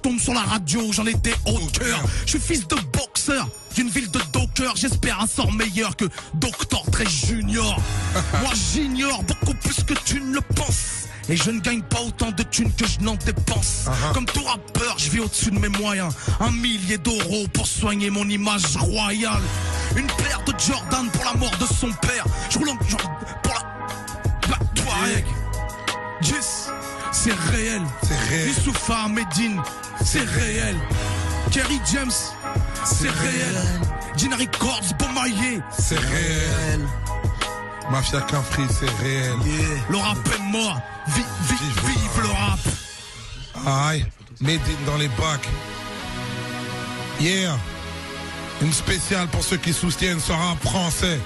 tombe sur la radio, j'en étais au cœur. Je suis fils de boxeur d'une ville de docker. J'espère un sort meilleur que Dr. Dre Junior. Moi j'ignore beaucoup plus que tu ne le penses. Et je ne gagne pas autant de thunes que je n'en dépense. Comme tout rappeur, je vis au-dessus de mes moyens. 1 millier d'euros pour soigner mon image royale. Une paire de Jordan pour la mort de son père. Je roule en Jordan pour la Touareg. Yes, c'est réel. Youssoufa Medine, c'est réel. Kerry James, c'est réel. Gina Records, Bomaye, c'est réel. Mafia Cafri, c'est réel. Le rap est mort, vive le rap. Aïe, Medine dans les bacs. Yeah. Une spéciale pour ceux qui soutiennent ce rap français.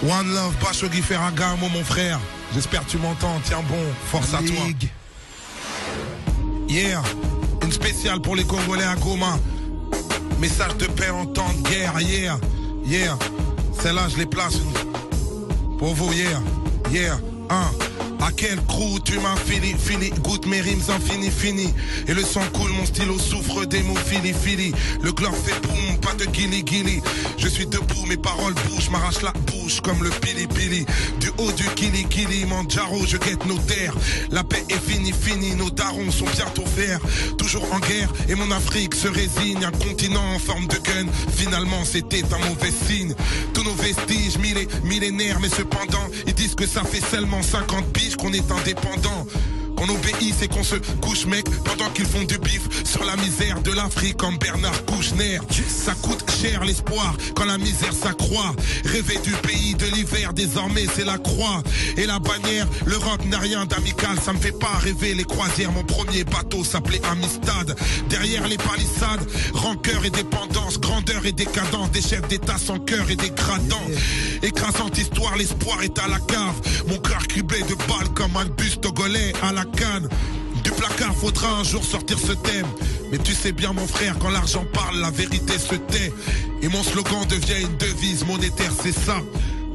One Love, Bachogui Ferragamo, mon frère. J'espère que tu m'entends, tiens bon, force à toi. Yeah, une spéciale pour les Congolais à Goma. Message de paix en temps de guerre, yeah. Celle-là, je les place pour vous, yeah. À quel crew tu m'as fini, goûte mes rimes fini. Et le sang coule, mon stylo souffre des mots fili. Le glock fait boum, pas de guili. Je suis debout, mes paroles bougent, m'arrache la bouche comme le pili. Du haut du kili, Mandjaro, je guette nos terres. La paix est finie, nos darons sont bientôt verts. Toujours en guerre, et mon Afrique se résigne. Un continent en forme de gun, finalement c'était un mauvais signe. Tous nos vestiges, millénaires, mais cependant, ils disent que ça fait seulement 50 piges qu'on est indépendant. Qu'on obéit, c'est qu'on se couche, mec, pendant qu'ils font du bif sur la misère de l'Afrique comme Bernard Kouchner. Ça coûte cher l'espoir quand la misère s'accroît. Rêver du pays de l'hiver, désormais c'est la croix. Et la bannière, le rock n'a rien d'amical. Ça me fait pas rêver les croisières. Mon premier bateau s'appelait Amistad. Derrière les palissades, rancœur et dépendance, grandeur et décadence. Des chefs d'état sans cœur et dégradants. Écrasante histoire, l'espoir est à la cave. Mon cœur criblé de balles comme un buste togolais à la canne. Du placard faudra un jour sortir ce thème. Mais tu sais bien mon frère, quand l'argent parle, la vérité se tait. Et mon slogan devient une devise monétaire, c'est ça.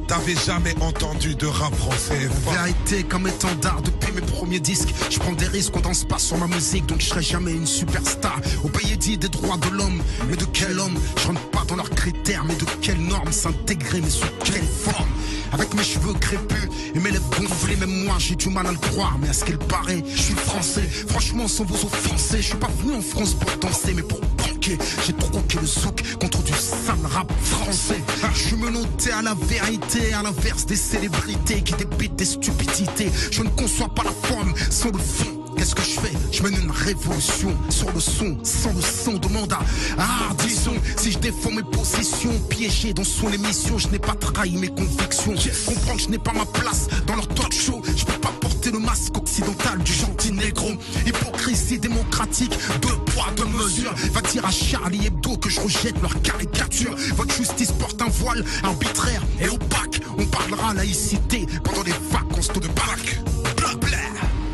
T'avais jamais entendu de rap français. Vérité comme étendard depuis mes premiers disques. Je prends des risques, on danse pas sur ma musique. Donc je serai jamais une superstar. Au pays dit des droits de l'homme. Mais de quel homme? Je rentre pas dans leurs critères. Mais de quelle norme s'intégrer? Mais sous quelle forme? Avec mes cheveux crépus et mes lèvres gonflées. Même moi j'ai du mal à le croire. Mais à ce qu'il paraît, je suis français. Franchement sans vous offenser, je suis pas venu en France pour danser, mais pour banquer. J'ai troqué le souk contre du sale rap français. Je me notais à la vérité, à l'inverse des célébrités qui débitent des stupidités. Je ne conçois pas la forme sans le fond. Qu'est-ce que je fais? Je mène une révolution sur le son, sans le son. Demande à Ardisson si je défends mes positions. Piégé dans son émission, je n'ai pas trahi mes convictions. Comprends que je n'ai pas ma place dans leur talk show. Je peux pas porter le masque occidental du gentil négro. Hypocrisie démocratique, 2 poids 2 mesures. Va dire à Charlie Hebdo que je rejette leur caricature. Votre justice porte un voile arbitraire et opaque. On parlera laïcité pendant les vacances de Pâques. Blabla.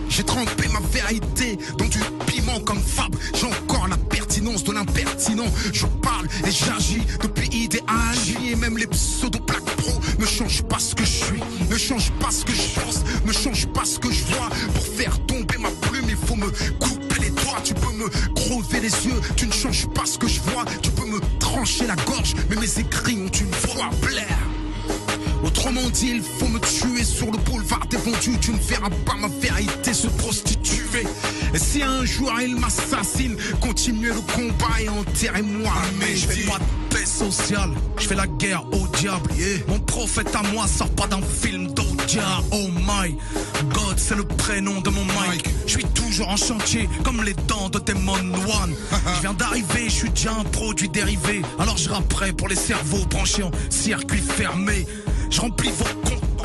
J'ai trempé ma vérité dans du piment comme Fab. J'ai encore la pertinence de l'impertinent. Je parle et j'agis depuis idéal. Et même les pseudo-plaques pro ne changent pas ce que je suis, ne changent pas ce que je pense, ne changent pas ce que je vois. Pour faire tomber ma plume, il faut me couper les doigts. Tu peux me crever les yeux, tu ne changes pas ce que je vois. Tu peux me trancher la gorge, mais mes écrits ont une voix Blair. Autrement dit, il faut me tuer sur le boulevard des vendus. Tu ne verras pas ma vérité se prostituer. Et si un jour il m'assassine, continuez le combat et enterrez-moi. Mais je fais pas de paix sociale, je fais la guerre au diable. Mon prophète à moi sort pas d'un film d'Odia. Oh my God, c'est le prénom de mon mic. Je suis toujours en chantier comme les dents de Demon One. Je viens d'arriver, je suis déjà un produit dérivé. Alors je rapperai pour les cerveaux branchés en circuit fermé. Je remplis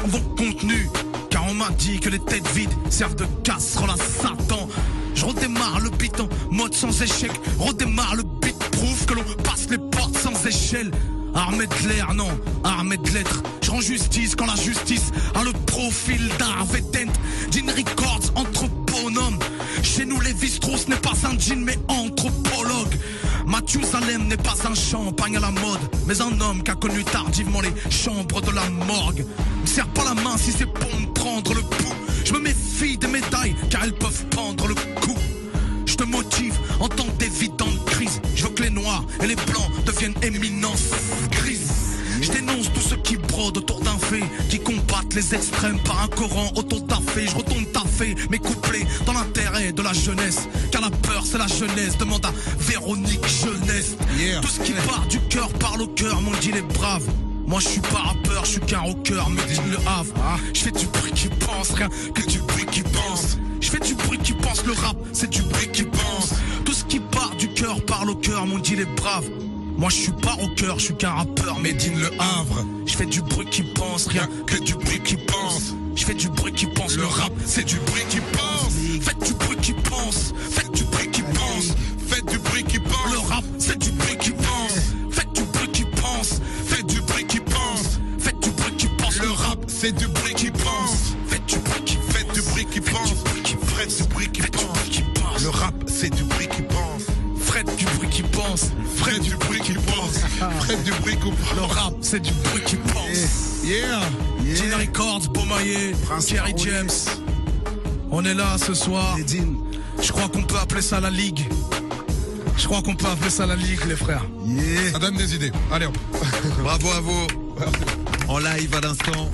vos contenus, car on m'a dit que les têtes vides servent de casserole à Satan. Je redémarre le beat en mode sans échec. Redémarre le beat prouve que l'on passe les portes sans échelle. Armée de l'air, non, armée de lettres. Je rends justice quand la justice a le profil d'Harvey Dent. Gene Records, anthroponome. Chez nous, Lévi-Strauss n'est pas un jean mais anthropologue. Mathieu Salem n'est pas un champagne à la mode, mais un homme qui a connu tardivement les chambres de la morgue. Ne serre pas la main si c'est pour me prendre le pouls. Je me méfie des médailles car elles peuvent prendre le coup. Je te motive en temps noirs et les blancs deviennent éminence grise. Je dénonce tous ceux qui brodent autour d'un fait, qui combattent les extrêmes par un Coran auto-taffé. Je retourne taffer mes couplets dans l'intérêt de la jeunesse, car la peur c'est la jeunesse, demande à Véronique Jeunesse. Tout ce qui part du cœur parle au cœur, m'ont dit les braves. Moi je suis pas rappeur, je suis qu'un rocker, mais dis le Havre. Je fais du bruit qui pense, rien que du bruit qui pense. Je fais du bruit qui pense, le rap c'est du bruit qui pense. Tout ce qui part du cœur parle au cœur, m'ont dit les braves. Moi je suis pas rocker, je suis qu'un rappeur, mais dis le Havre. Je fais du bruit qui pense, rien que du bruit qui pense. Je fais du bruit qui pense, le rap c'est du bruit qui pense. Faites du bruit qui pense, faites du bruit qui pense. Faites du bruit qui pense. Le rap c'est du bruit qui pense. Faites du bruit qui pense, faites du bruit qui pense. Faites du bruit qui pense, Le rap c'est du bruit qui pense. Faites du bruit qui Faites du bruit qui pense. Faites du bruit qui pense. Le rap c'est du bruit qui pense. Fred du bruit qui pense. Faites du bruit qui pense. Faites du bruit qui pense. Le rap c'est du bruit qui pense. Yeah. Gene Records, Beaumaillé, Kerry James. On est là ce soir. Je crois qu'on peut appeler ça la ligue. Je crois qu'on peut appeler ça la ligue, les frères. Ça donne des idées. Allez hop. Bravo à vous. En live à l'instant.